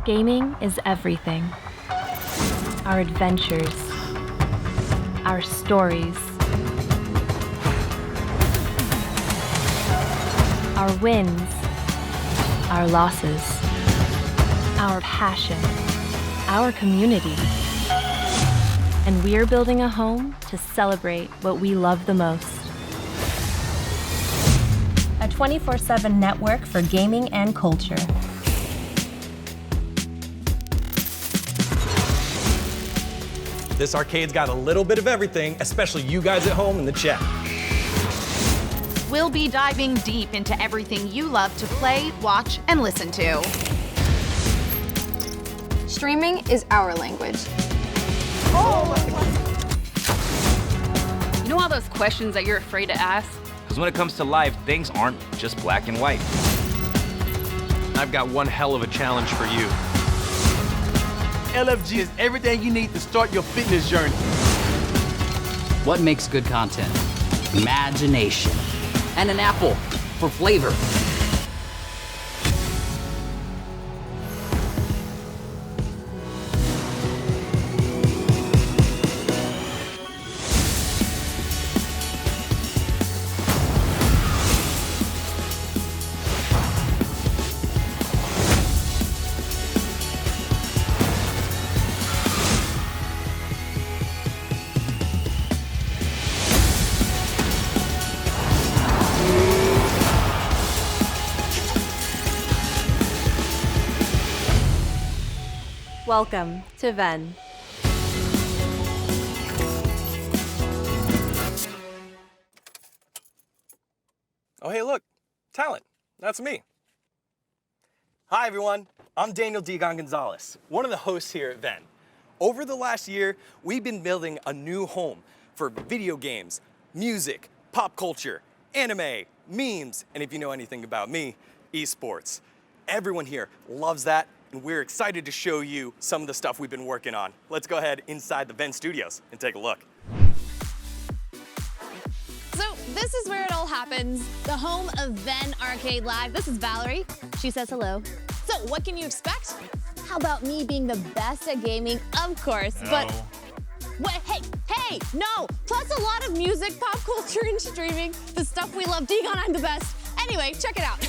Gaming is everything. Our adventures, our stories, our wins, our losses, our passion, our community. And we're building a home to celebrate what we love the most. A 24/7 network for gaming and culture. This arcade's got a little bit of everything, especially you guys at home in the chat. We'll be diving deep into everything you love to play, watch, and listen to. Streaming is our language. You know all those questions that you're afraid to ask? Because when it comes to life, things aren't just black and white. I've got one hell of a challenge for you. LFG is everything you need to start your fitness journey. What makes good content? Imagination. And an apple for flavor. Welcome to Venn. Oh, hey, look, talent. That's me. Hi, everyone. I'm Daniel Digon Gonzalez, one of the hosts here at Venn. Over the last year, we've been building a new home for video games, music, pop culture, anime, memes, and if you know anything about me, esports. Everyone here loves that, and we're excited to show you some of the stuff we've been working on. Let's go ahead inside the Venn studios and take a look. So this is where it all happens, the home of Venn Arcade Live. This is Valerie. She says hello. So what can you expect? How about me being the best at gaming? Of course, No. but what? Hey, no! Plus a lot of music, pop culture, and streaming. The stuff we love. Digon, I'm the best. Anyway, check it out.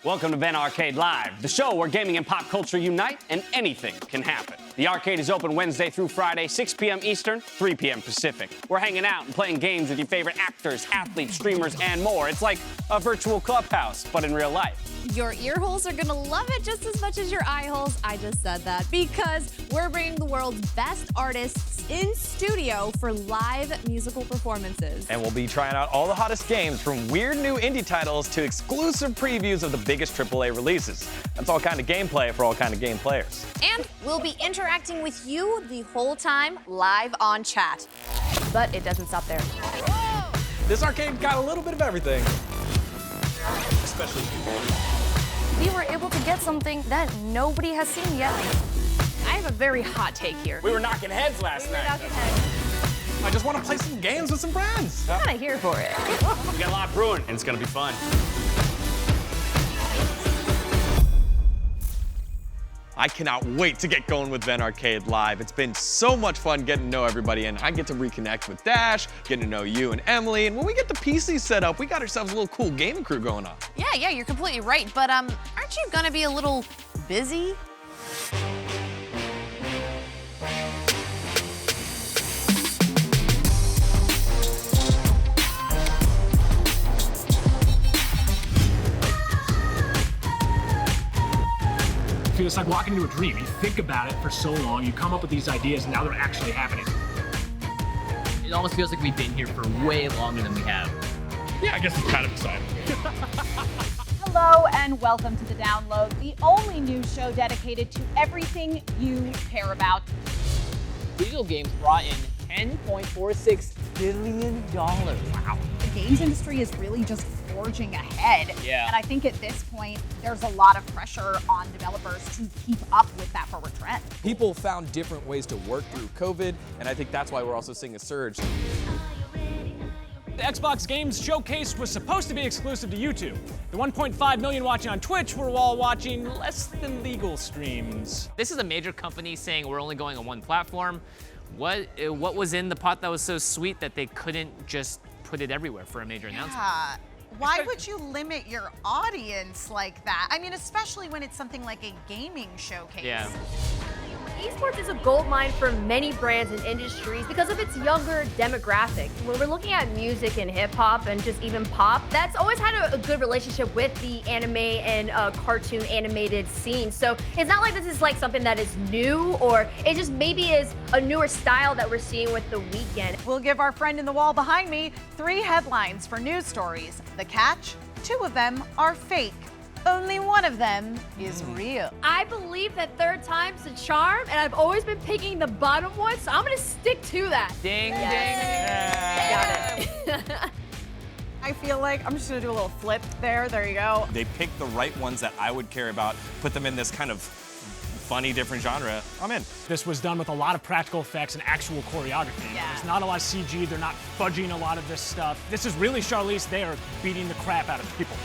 Welcome to Venn Arcade Live, the show where gaming and pop culture unite and anything can happen. The arcade is open Wednesday through Friday, 6 p.m. Eastern, 3 p.m. Pacific. We're hanging out and playing games with your favorite actors, athletes, streamers, and more. It's like a virtual clubhouse, but in real life. Your ear holes are gonna love it just as much as your eye holes. I just said that because we're bringing the world's best artists in studio for live musical performances. And we'll be trying out all the hottest games, from weird new indie titles to exclusive previews of the biggest AAA releases. That's all kind of gameplay for all kind of game players. And we'll be interacting with you the whole time live on chat. But it doesn't stop there. This arcade got a little bit of everything, especially you. We were able to get something that nobody has seen yet. I have a very hot take here. We were knocking heads last night. I just want to play some games with some friends. I'm kind of here for it. We got a lot brewing, and it's gonna be fun. I cannot wait to get going with Venn Arcade Live. It's been so much fun getting to know everybody, and I get to reconnect with Dash, getting to know you and Emily, and when we get the PC set up, we got ourselves a little cool gaming crew going on. Yeah, you're completely right. But aren't you gonna be a little busy? It's like walking into a dream. You think about it for so long, you come up with these ideas, and now they're actually happening. It almost feels like we've been here for way longer than we have. Yeah, I guess it's kind of exciting. Hello and welcome to The Download, the only news show dedicated to everything you care about. Video games brought in $10.46 billion. Wow. games industry is really just forging ahead. Yeah. And I think at this point, there's a lot of pressure on developers to keep up with that forward trend. People found different ways to work through COVID, and I think that's why we're also seeing a surge. The Xbox Games Showcase was supposed to be exclusive to YouTube. The 1.5 million watching on Twitch were all watching less than legal streams. This is a major company saying we're only going on one platform. What was in the pot that was so sweet that they couldn't just put it everywhere for a major announcement? Yeah. Why would you limit your audience like that? I mean, especially when it's something like a gaming showcase. Yeah. Esports is a goldmine for many brands and industries because of its younger demographic. When we're looking at music and hip hop and just even pop, that's always had a good relationship with the anime and cartoon animated scene. So it's not like this is like something that is new, or it just maybe is a newer style that we're seeing with The Weeknd. We'll give our friend in the wall behind me 3 headlines for news stories. The catch, 2 of them are fake. Only one of them is real. I believe that third time's the charm, and I've always been picking the bottom one, so I'm gonna stick to that. Ding, ding. Got it. I feel like I'm just gonna do a little flip there. There you go. They picked the right ones that I would care about, put them in this kind of funny, different genre. I'm in. This was done with a lot of practical effects and actual choreography. Yeah. There's not a lot of CG, they're not fudging a lot of this stuff. This is really Charlize, they are beating the crap out of people.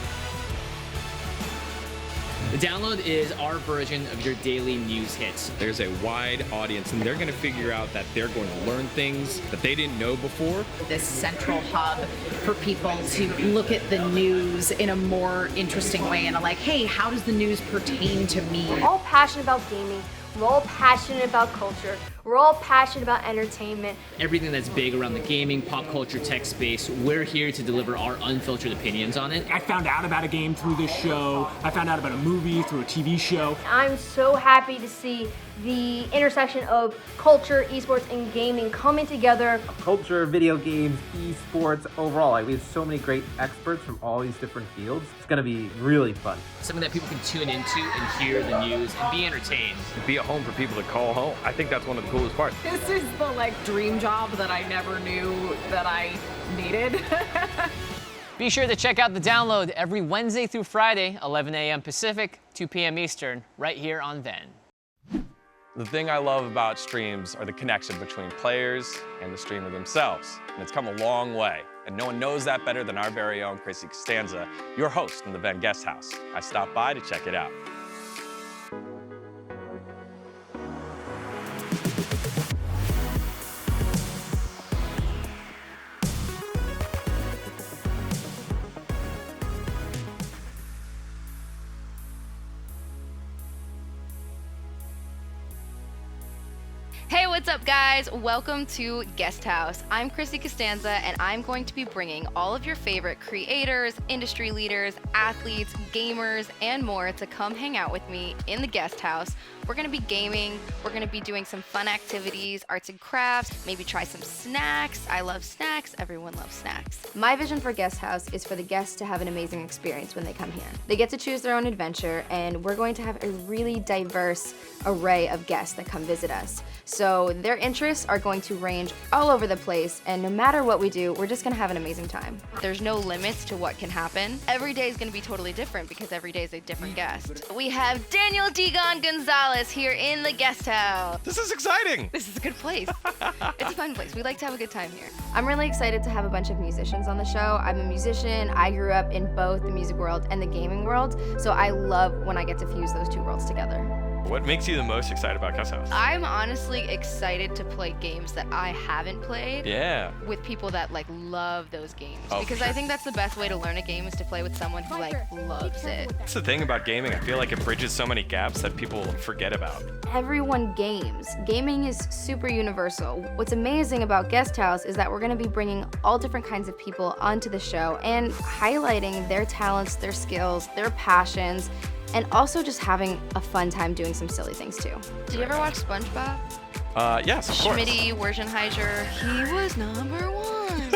The download is our version of your daily news hits. There's a wide audience, and they're going to figure out that they're going to learn things that they didn't know before. This central hub for people to look at the news in a more interesting way and are like, hey, how does the news pertain to me? We're all passionate about gaming. We're all passionate about culture. We're all passionate about entertainment. Everything that's big around the gaming, pop culture, tech space, we're here to deliver our unfiltered opinions on it. I found out about a game through this show. I found out about a movie through a TV show. I'm so happy to see the intersection of culture, esports, and gaming coming together. Culture, video games, esports, overall. Like, we have so many great experts from all these different fields. It's gonna be really fun. Something that people can tune into and hear the news and be entertained. Be a home for people to call home. I think that's one of the coolest parts. This is the dream job that I never knew that I needed. Be sure to check out the download every Wednesday through Friday, 11 a.m. Pacific, 2 p.m. Eastern, right here on Venn. The thing I love about streams are the connection between players and the streamer themselves. And it's come a long way. And no one knows that better than our very own Chrissy Costanza, your host in the Venn Guest House. I stopped by to check it out. Hey, what's up, guys? Welcome to Guest House. I'm Chrissy Costanza, and I'm going to be bringing all of your favorite creators, industry leaders, athletes, gamers, and more to come hang out with me in the Guest House. We're going to be gaming, we're going to be doing some fun activities, arts and crafts, maybe try some snacks. I love snacks, everyone loves snacks. My vision for Guest House is for the guests to have an amazing experience when they come here. They get to choose their own adventure, and we're going to have a really diverse array of guests that come visit us. So their interests are going to range all over the place, and no matter what we do, we're just gonna have an amazing time. There's no limits to what can happen. Every day is gonna be totally different because every day is a different guest. We have Daniel Gonzalez here in the Guest House. This is exciting. This is a good place. It's a fun place. We like to have a good time here. I'm really excited to have a bunch of musicians on the show. I'm a musician. I grew up in both the music world and the gaming world, so I love when I get to fuse those two worlds together. What makes you the most excited about Guest House? I'm honestly excited to play games that I haven't played. Yeah. With people that love those games. Oh, because sure. I think that's the best way to learn a game is to play with someone who loves it. That's the thing about gaming. I feel like it bridges so many gaps that people forget about. Everyone games. Gaming is super universal. What's amazing about Guest House is that we're going to be bringing all different kinds of people onto the show and highlighting their talents, their skills, their passions, and also just having a fun time doing some silly things too. Did you ever watch SpongeBob? Yes, of course. Schmitty, Werschenheiser, he was number one.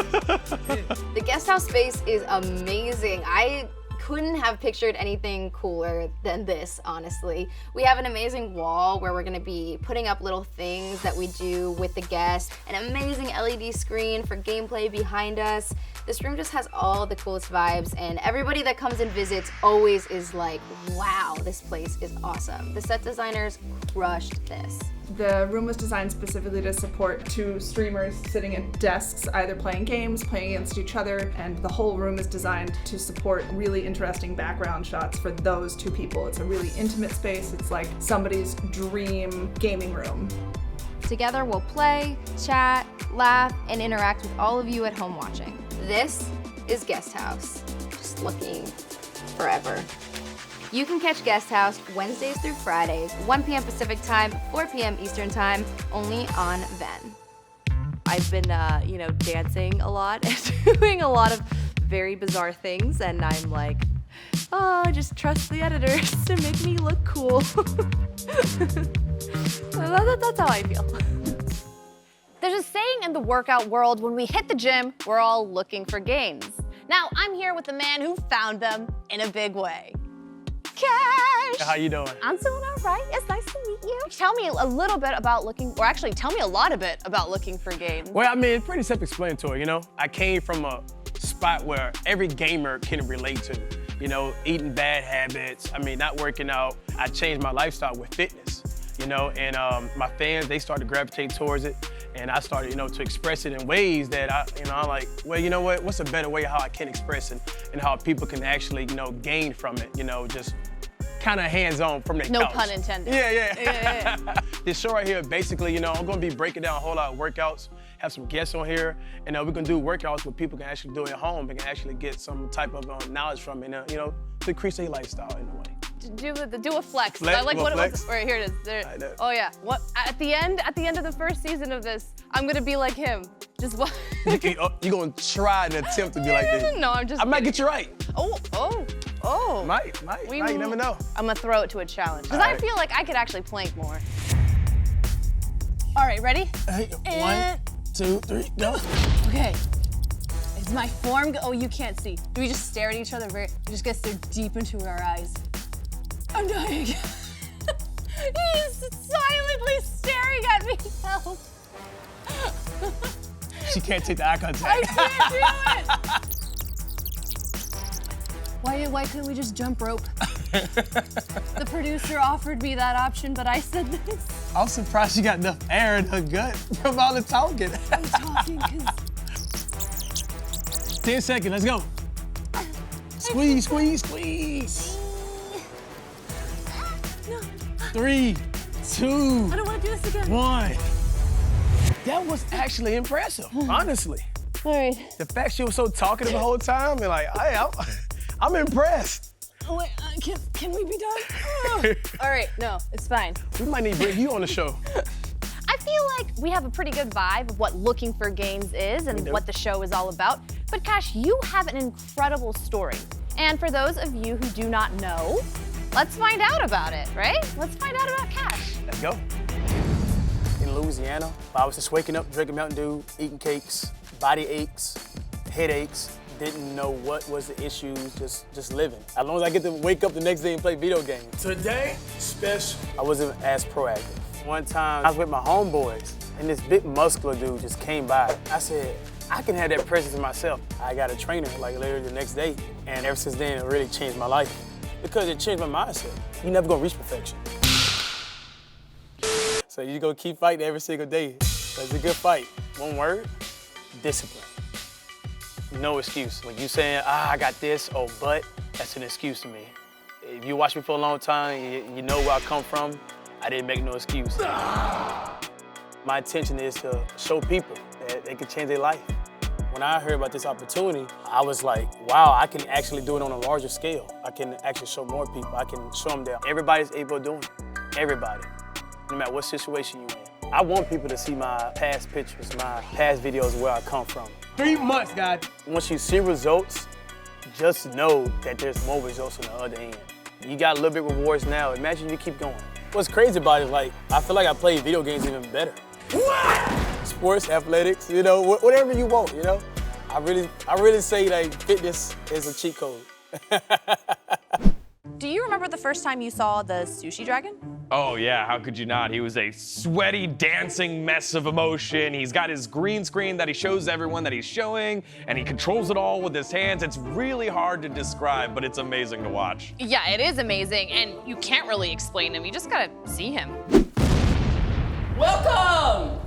The Guest House space is amazing. I couldn't have pictured anything cooler than this, honestly. We have an amazing wall where we're gonna be putting up little things that we do with the guests, an amazing LED screen for gameplay behind us. This room just has all the coolest vibes, and everybody that comes and visits always is like, wow, this place is awesome. The set designers crushed this. The room was designed specifically to support 2 streamers sitting at desks, either playing games, playing against each other, and the whole room is designed to support really interesting background shots for those 2 people. It's a really intimate space. It's like somebody's dream gaming room. Together we'll play, chat, laugh, and interact with all of you at home watching. This is Guest House, just looking forever. You can catch Guest House Wednesdays through Fridays, 1 p.m. Pacific time, 4 p.m. Eastern time, only on Venn. I've been, dancing a lot and doing a lot of very bizarre things, and I'm like, oh, just trust the editors to make me look cool. That's how I feel. There's a saying in the workout world, when we hit the gym, we're all looking for gains. Now, I'm here with the man who found them in a big way. Cash! How you doing? I'm doing all right. It's nice to meet you. Tell me a little bit about tell me a lot of it about looking for gains. Well, I mean, it's pretty self-explanatory, you know? I came from a spot where every gamer can relate to, you know, eating bad habits, not working out. I changed my lifestyle with fitness, you know, and my fans, they started to gravitate towards it. And I started, to express it in ways that I'm like, well, you know what? What's a better way how I can express it and how people can actually, gain from it, just kind of hands-on from their couch. No pun intended. Yeah. This show right here, basically, I'm gonna be breaking down a whole lot of workouts, have some guests on here, and we're gonna do workouts where people can actually do it at home and can actually get some type of knowledge from it, to increase their lifestyle in a way. Do a flex. Flex? I like what flex? Right, here it is. Oh yeah. What at the end of the first season of this, I'm gonna be like him. Just what? You gonna try and attempt to be like this? No, I'm just. I might get you right. Oh. Might. You never know. I'm gonna throw it to a challenge because I feel like I could actually plank more. All right, ready? 1, 2, 3, go. Okay. Is my form? Oh, you can't see. Do we just stare at each other? We just gotta stare deep into our eyes. I'm dying. He's silently staring at me. Help. She can't take the eye contact. I can't do it. Why couldn't we just jump rope? The producer offered me that option, but I said this. I'm surprised she got enough air in her gut from all the talking. I'm talking because... 10 seconds, let's go. Squeeze. 3, 2, I don't want to do this again. 1. That was actually impressive, honestly. All right. The fact she was so talkative the whole time, and like, I'm impressed. Oh, wait, can we be done? All right, no, it's fine. We might need to bring you on the show. I feel like we have a pretty good vibe of what looking for gains is and what the show is all about. But Cash, you have an incredible story. And for those of you who do not know, let's find out about it, right? Let's find out about Cash. Let's go. In Louisiana, I was just waking up, drinking Mountain Dew, eating cakes, body aches, headaches, didn't know what was the issue, just living. As long as I get to wake up the next day and play video games. Today, special. I wasn't as proactive. One time, I was with my homeboys, and this big muscular dude just came by. I said, I can have that presence in myself. I got a trainer like later the next day, and ever since then, it really changed my life because it changed my mindset. You're never gonna reach perfection. So you're gonna keep fighting every single day. It's a good fight. One word, discipline. No excuse. When you saying, I got this, but, that's an excuse to me. If you watch me for a long time, you know where I come from. I didn't make no excuse. My intention is to show people that they can change their life. When I heard about this opportunity, I was like, wow, I can actually do it on a larger scale. I can actually show more people. I can show them that everybody's able to do it. Everybody, no matter what situation you're in. I want people to see my past pictures, my past videos where I come from. 3 months, guys. Once you see results, just know that there's more results on the other end. You got a little bit of rewards now. Imagine you keep going. What's crazy about it is like, I feel like I play video games even better. Sports, athletics, whatever you want, I really say like fitness is a cheat code. Do you remember the first time you saw the sushi dragon? Oh yeah, how could you not? He was a sweaty, dancing mess of emotion. He's got his green screen that he shows everyone that he's showing, and he controls it all with his hands. It's really hard to describe, but it's amazing to watch. Yeah, it is amazing, and you can't really explain him. You just gotta see him. Welcome!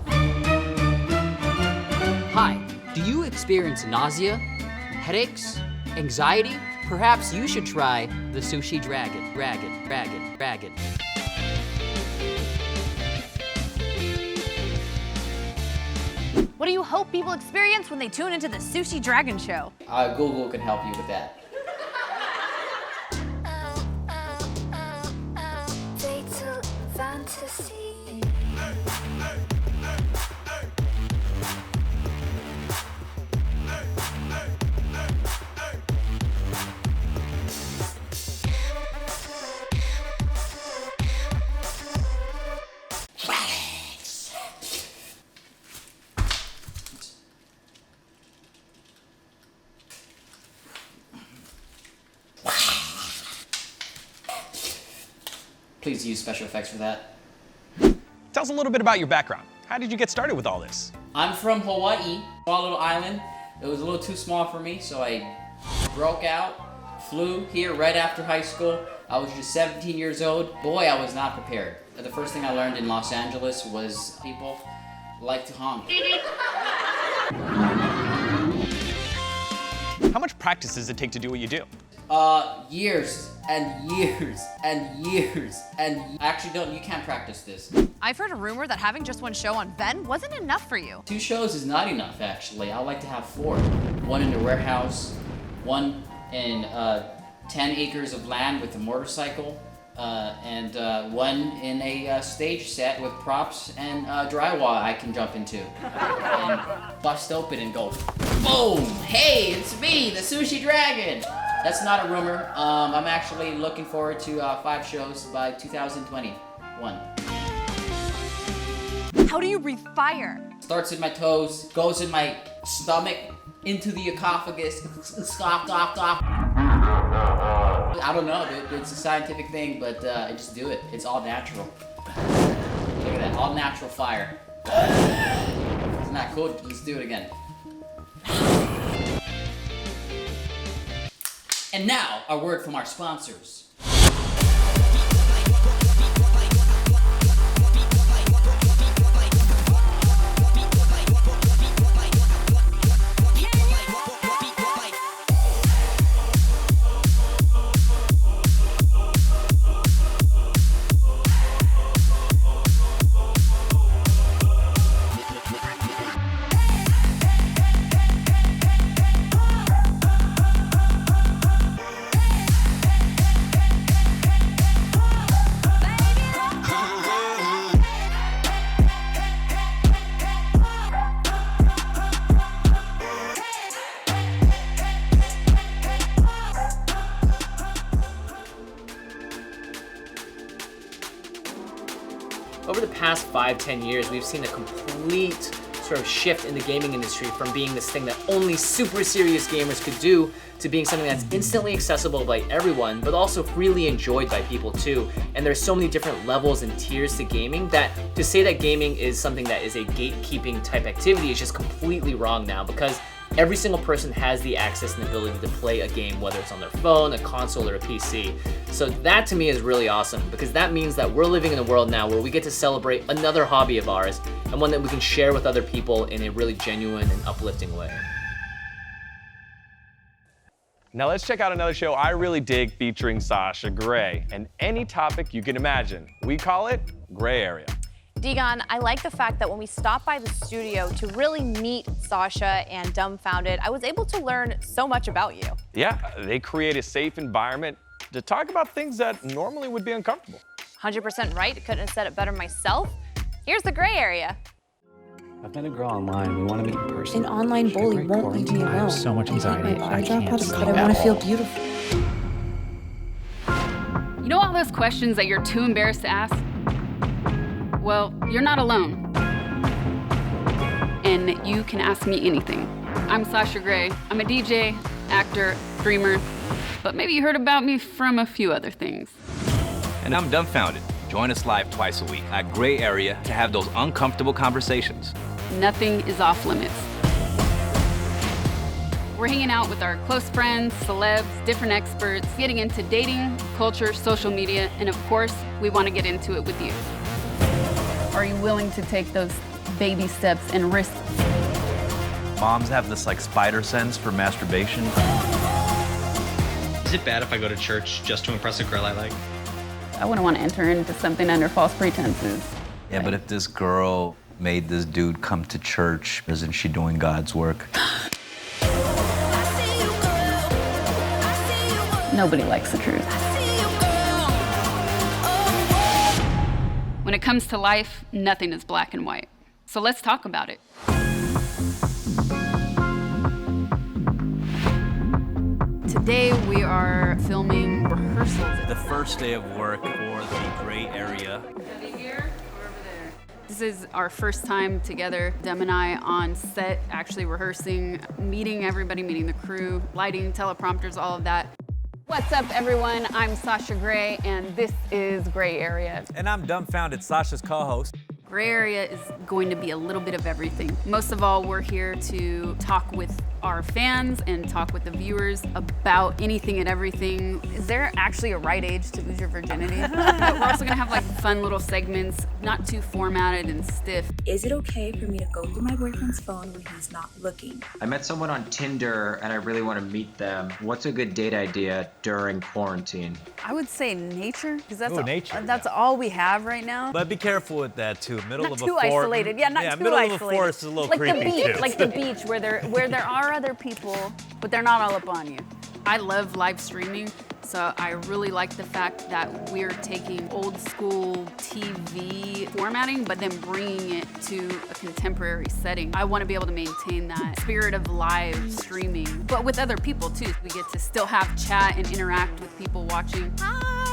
Hi, do you experience nausea, headaches, anxiety? Perhaps you should try the Sushi Dragon. Dragon. What do you hope people experience when they tune into the Sushi Dragon show? Google can help you with that. Please use special effects for that. Tell us a little bit about your background. How did you get started with all this? I'm from Hawaii, small little island. It was a little too small for me, so I broke out, flew here right after high school. I was just 17 years old. Boy, I was not prepared. The first thing I learned in Los Angeles was people like to honk. How much practice does it take to do what you do? Years and years and years and actually you can't practice this. I've heard a rumor that having just one show on Venn wasn't enough for you. 2 shows is not enough, actually. I like to have 4. One in the warehouse, one in 10 acres of land with a motorcycle, and one in a stage set with props and drywall I can jump into and bust open and go, boom! Hey, it's me, the Sushi Dragon! That's not a rumor. I'm actually looking forward to 5 shows by 2021. How do you breathe fire? Starts in my toes, goes in my stomach, into the esophagus. I don't know, dude. It's a scientific thing, but I just do it. It's all natural. Look at that, all natural fire. Isn't that cool? Let's do it again. And now, a word from our sponsors. Over the past 5-10 years, we've seen a complete sort of shift in the gaming industry from being this thing that only super serious gamers could do to being something that's instantly accessible by everyone, but also freely enjoyed by people too. And there's so many different levels and tiers to gaming that to say that gaming is something that is a gatekeeping type activity is just completely wrong now, because every single person has the access and ability to play a game, whether it's on their phone, a console, or a PC. So that to me is really awesome, because that means that we're living in a world now where we get to celebrate another hobby of ours, and one that we can share with other people in a really genuine and uplifting way. Now let's check out another show I really dig featuring Sasha Grey, and any topic you can imagine. We call it Gray Area. Degon, I like the fact that when we stopped by the studio to really meet Sasha and Dumbfounded, I was able to learn so much about you. Yeah, they create a safe environment to talk about things that normally would be uncomfortable. 100% right, couldn't have said it better myself. Here's the gray area. I've met a girl online. We want to meet in person. An online bully won't leave me alone. I have so much anxiety. I can't sleep I want to feel beautiful. You know all those questions that you're too embarrassed to ask? Well, you're not alone. And you can ask me anything. I'm Sasha Grey. I'm a DJ, actor, streamer, but maybe you heard about me from a few other things. And I'm dumbfounded. Join us live twice a week at Gray Area to have those uncomfortable conversations. Nothing is off limits. We're hanging out with our close friends, celebs, different experts, getting into dating, culture, social media, and of course, we want to get into it with you. Are you willing to take those baby steps and risk? Moms have this like spider sense for masturbation. Is it bad if I go to church just to impress a girl I like? I wouldn't want to enter into something under false pretenses. Yeah, but if this girl made this dude come to church, isn't she doing God's work? Nobody likes the truth. When it comes to life, nothing is black and white. So let's talk about it. Today we are filming rehearsals. The first day of work for the Gray Area. This is our first time together, Dem and I on set, actually rehearsing, meeting everybody, meeting the crew, lighting, teleprompters, all of that. What's up, everyone? I'm Sasha Gray, and this is Gray Area. And I'm dumbfounded, Sasha's co-host. Gray Area is going to be a little bit of everything. Most of all, we're here to talk with our fans and talk with the viewers about anything and everything. Is there actually a right age to lose your virginity? We're also gonna have like fun little segments, not too formatted and stiff. Is it okay for me to go through my boyfriend's phone when he's not looking? I met someone on Tinder and I really want to meet them. What's a good date idea during quarantine? I would say nature, because nature, that's all we have right now. But be careful with that too. Middle Not of a too forest. isolated. Yeah, not too middle isolated. of a forest is a little like creepy the beach, too. like the beach where there are other people, but they're not all up on you. I love live streaming, so I really like the fact that we're taking old school TV formatting, but then bringing it to a contemporary setting. I want to be able to maintain that spirit of live streaming, but with other people too. We get to still have chat and interact with people watching. Hi!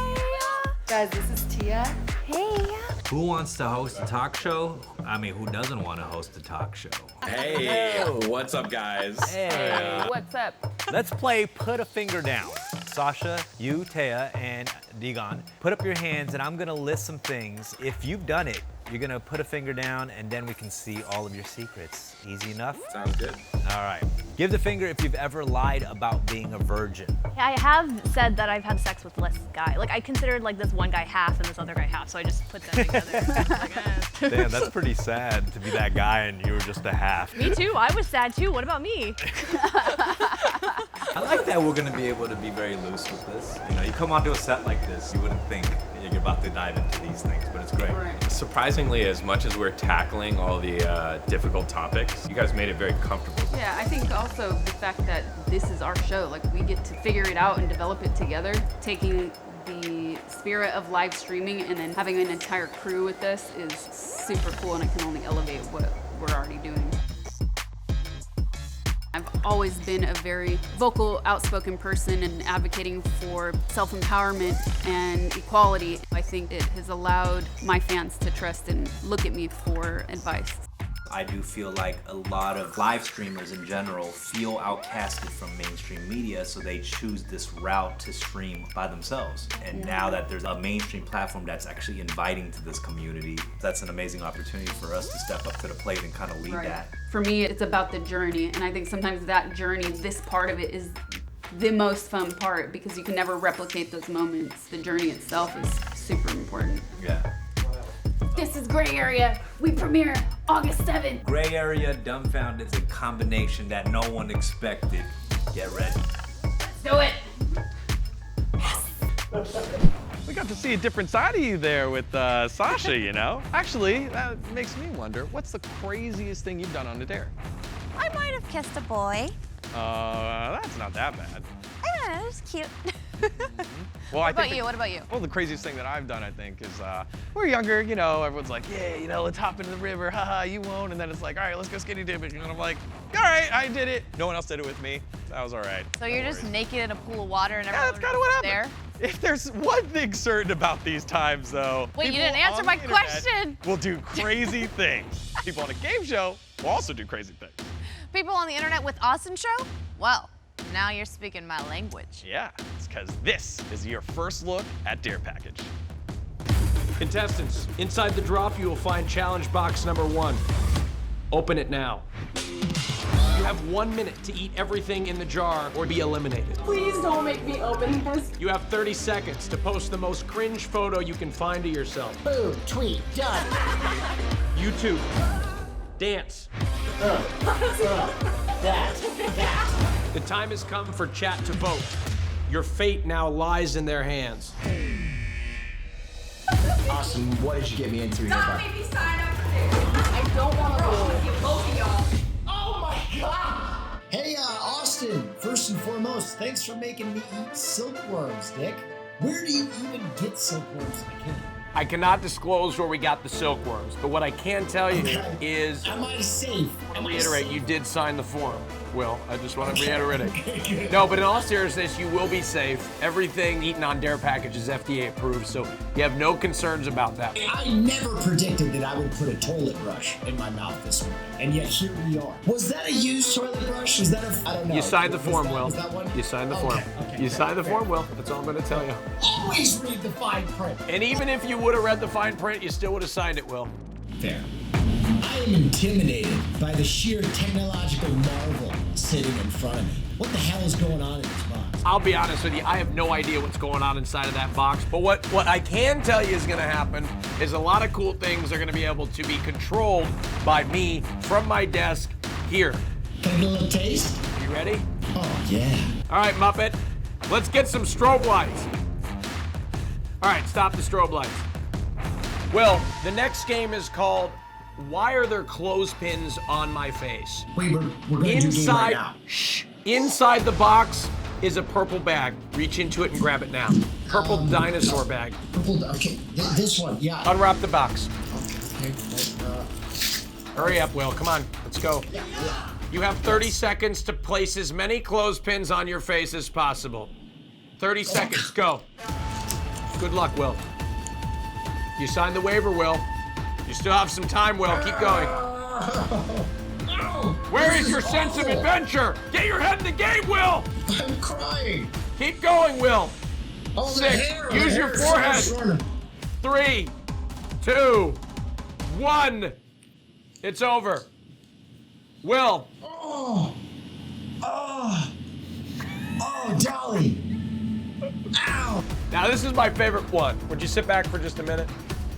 Guys, this is Tia. Hey! Who wants to host a talk show? I mean, who doesn't want to host a talk show? Hey, what's up, guys? Hey. What's up? Let's play Put a Finger Down. Sasha, you, Taya, and Digon, put up your hands and I'm gonna list some things. If you've done it, you're gonna put a finger down and then we can see all of your secrets. Easy enough? Sounds good. All right. Give the finger if you've ever lied about being a virgin. I have said that I've had sex with less guy. Like I considered like this one guy half and this other guy half, so I just put them together. Damn, that's pretty sad to be that guy and you were just a half. Me too, I was sad too. What about me? I like that we're gonna be able to be very loose with this. You know, you come onto a set like this, you wouldn't think you're about to dive into these things, but it's great. Surprisingly, as much as we're tackling all the difficult topics, you guys made it very comfortable. Yeah, I think also the fact that this is our show, like we get to figure it out and develop it together, taking the spirit of live streaming and then having an entire crew with us is super cool, and it can only elevate what we're already doing. I've always been a very vocal, outspoken person and advocating for self-empowerment and equality. I think it has allowed my fans to trust and look at me for advice. I do feel like a lot of live streamers in general feel outcasted from mainstream media, so they choose this route to stream by themselves. And now that there's a mainstream platform that's actually inviting to this community, that's an amazing opportunity for us to step up to the plate and kind of lead that. For me, it's about the journey, and I think sometimes that journey, this part of it is the most fun part because you can never replicate those moments. The journey itself is super important. Yeah. This is Gray Area. We premiere August 7th. Gray Area Dumbfounded is a combination that no one expected. Get ready. Let's do it. We got to see a different side of you there with Sasha, you know? Actually, that makes me wonder, what's the craziest thing you've done on a dare? I might have kissed a boy. That's not that bad. Yeah, it was cute. Well, What about you? Well, the craziest thing that I've done, I think, is we're younger, you know, everyone's like, yeah, you know, let's hop into the river, haha, you won't. And then it's like, all right, let's go skinny dipping. And I'm like, all right, I did it. No one else did it with me. That was all right. So you're just naked in a pool of water and everyone that's kinda what there? If there's one thing certain about these times, though, Wait, you people didn't answer on my the internet question. will do crazy things. People on a game show will also do crazy things. People on the internet with us and show? Well, Now you're speaking my language. Yeah, it's because this is your first look at Dare Package. Contestants, inside the drop you will find challenge box number 1. Open it now. You have 1 minute to eat everything in the jar or be eliminated. Please don't make me open this. You have 30 seconds to post the most cringe photo you can find of yourself. Boom, tweet, done. YouTube. Dance. That. The time has come for chat to vote. Your fate now lies in their hands. Austin, what did you get me into here? Stop making me sign up for this. I don't want to roll with you, both of y'all. Oh my God! Hey, Austin, first and foremost, thanks for making me eat silkworms, Dick. Where do you even get silkworms in a can? I cannot disclose where we got the silkworms, but what I can tell you is... Am I safe? Reiterate, you did sign the form. Will, I just want to reiterate it. No, but in all seriousness, you will be safe. Everything eaten on Dare Package is FDA approved, so you have no concerns about that. I never predicted that I would put a toilet brush in my mouth this morning, and yet here we are. Was that a used toilet brush? Was that a... I don't know. You signed the form, Will. Was that one? You signed the form. You signed the form, Will. That's all I'm going to tell you. Always read the fine print. And even if you would have read the fine print, you still would have signed it, Will. Fair. I am intimidated by the sheer technological marvel sitting in front of me. What the hell is going on in this box? I'll be honest with you, I have no idea what's going on inside of that box, but what I can tell you is gonna happen is a lot of cool things are gonna be able to be controlled by me from my desk here. Can I get a little taste? You ready? Oh, yeah. All right, Muppet, let's get some strobe lights. All right, stop the strobe lights. Will, the next game is called Why Are There Clothespins on My Face? Wait, we're gonna do game right now. Shh. Inside the box is a purple bag. Reach into it and grab it now. Purple dinosaur bag. Purple, okay, this one, yeah. Unwrap the box. Okay. Hurry up, Will, come on, let's go. Yeah. You have 30 seconds to place as many clothespins on your face as possible. 30 seconds, go. Good luck, Will. You signed the waiver, Will. You still have some time, Will. Keep going. Where is your sense of adventure? Get your head in the game, Will! I'm crying. Keep going, Will. Oh, 6. Use your forehead. 3, 2, 1. It's over. Will. Oh, Dolly. Ow. Now, this is my favorite one. Would you sit back for just a minute?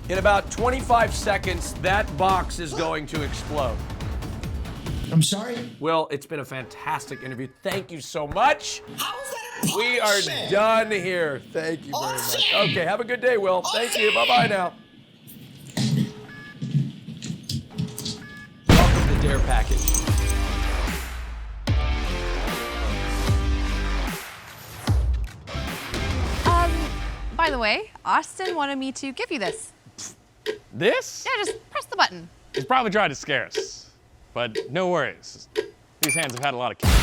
In about 25 seconds, that box is going to explode. I'm sorry? Will, it's been a fantastic interview. Thank you so much. How is that a We are done here. Thank you very much. Okay, have a good day, Will. Thank you. Bye-bye now. Welcome to Dare Package. By the way, Austin wanted me to give you this. This? Yeah, just press the button. He's probably trying to scare us. But no worries. These hands have had a lot of kids.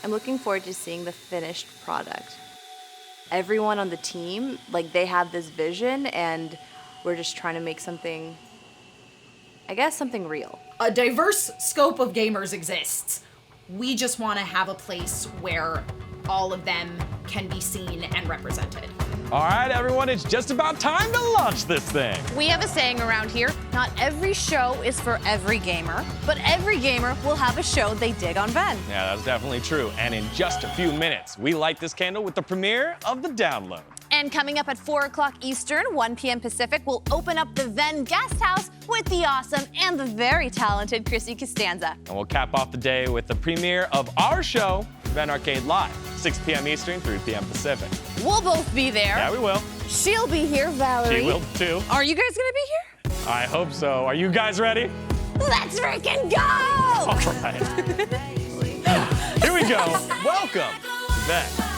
I'm looking forward to seeing the finished product. Everyone on the team, like, they have this vision, and we're just trying to make something, I guess, something real. A diverse scope of gamers exists. We just want to have a place where all of them can be seen and represented. All right, everyone, it's just about time to launch this thing. We have a saying around here, not every show is for every gamer, but every gamer will have a show they dig on Venn. Yeah, that's definitely true. And in just a few minutes, we light this candle with the premiere of The Download. And coming up at 4 o'clock Eastern, 1 p.m. Pacific, we'll open up the Venn Guest House with the awesome and the very talented Chrissy Costanza. And we'll cap off the day with the premiere of our show, Venn Arcade Live, 6 p.m. Eastern, 3 p.m. Pacific. We'll both be there. Yeah, we will. She'll be here, Valerie. She will, too. Are you guys gonna be here? I hope so. Are you guys ready? Let's freaking go! All right. Here we go. Welcome, Venn.